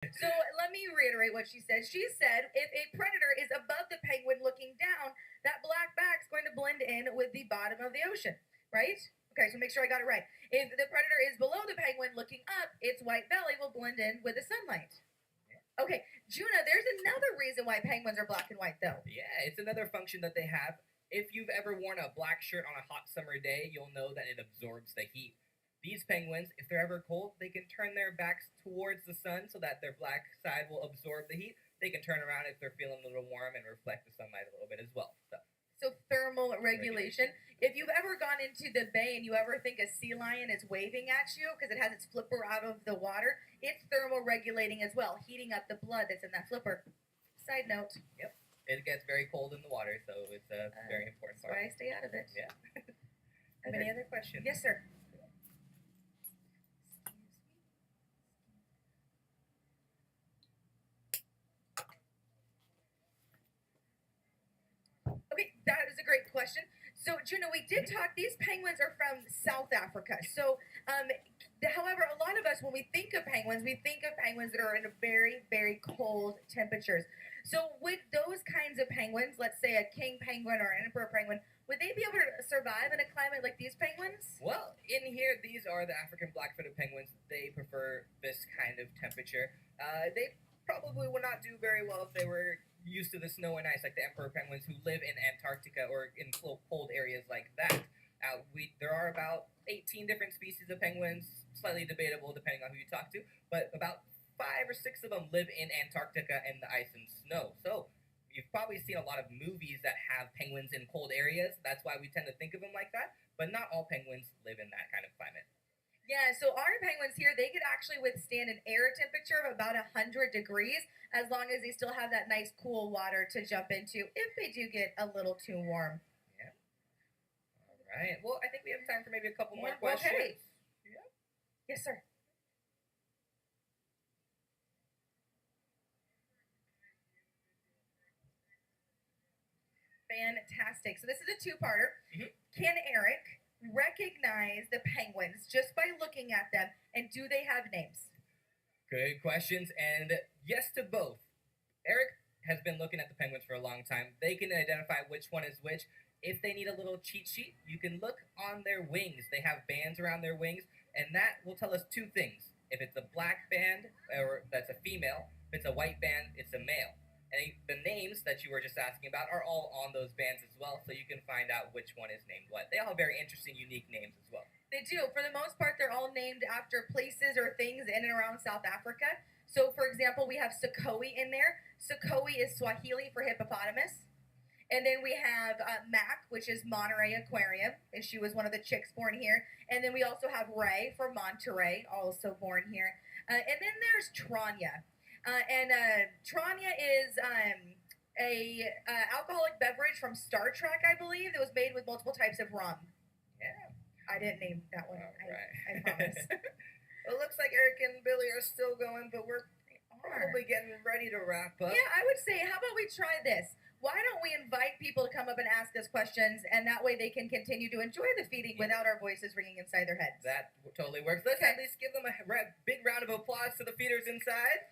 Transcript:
So let me reiterate what she said. She said if a predator is above the penguin looking down, that black back's going to blend in with the bottom of the ocean, right? Okay, so make sure I got it right. If the predator is below the penguin looking up, its white belly will blend in with the sunlight. Okay, Juna, there's another reason why penguins are black and white, though. Yeah, it's another function that they have. If you've ever worn a black shirt on a hot summer day, you'll know that it absorbs the heat. These penguins, if they're ever cold, they can turn their backs towards the sun so that their black side will absorb the heat. They can turn around if they're feeling a little warm and reflect the sunlight a little bit as well. So thermal regulation. If you've ever gone into the bay and you ever think a sea lion is waving at you because it has its flipper out of the water, it's thermal regulating as well, heating up the blood that's in that flipper. Side note. Yep. It gets very cold in the water, so it's a very important part. That's why I stay out of it. Yeah. Any other questions? Yes, sir. Okay, that is a great question. So, Juno, we did talk. These penguins are from South Africa. So, however, a lot of us, when we think of penguins, we think of penguins that are in a very, very cold temperatures. So, with those kinds of penguins, let's say a king penguin or an emperor penguin, would they be able to survive in a climate like these penguins? Well, in here, these are the African black-footed penguins. They prefer this kind of temperature. They probably would not do very well if they were used to the snow and ice, like the emperor penguins who live in Antarctica or in cold areas like that. There are about 18 different species of penguins, slightly debatable depending on who you talk to, but about 5 or 6 of them live in Antarctica and the ice and snow. So you've probably seen a lot of movies that have penguins in cold areas. That's why we tend to think of them like that. But not all penguins live in that kind of climate. Yeah, so our penguins here, they could actually withstand an air temperature of about 100 degrees as long as they still have that nice cool water to jump into if they do get a little too warm. Yeah. All right. Well, I think we have time for maybe a couple more questions. Okay. Yeah. Yes, sir. Fantastic. So this is a two-parter. Mhm. Can Eric recognize the penguins just by looking at them, and do they have names? Good questions, and yes to both. Eric has been looking at the penguins for a long time. They can identify which one is which. If they need a little cheat sheet, you can look on their wings. They have bands around their wings, and that will tell us two things. If it's a black band, or that's a female. If it's a white band, it's a male. And the names that you were just asking about are all on those bands as well, so you can find out which one is named what. They all have very interesting, unique names as well. They do. For the most part, they're all named after places or things in and around South Africa. So, for example, we have Sokoe in there. Sokoe is Swahili for hippopotamus. And then we have Mac, which is Monterey Aquarium, and she was one of the chicks born here. And then we also have Ray for Monterey, also born here. And then there's Tranya. Tranya is a alcoholic beverage from Star Trek, I believe, that was made with multiple types of rum. Yeah. I didn't name that one. All right. I promise. Well, it looks like Eric and Billy are still going, but we're probably getting ready to wrap up. Yeah, I would say, how about we try this? Why don't we invite people to come up and ask us questions, and that way they can continue to enjoy the feeding without our voices ringing inside their heads? That totally works. Let's at least give them a big round of applause to the feeders inside.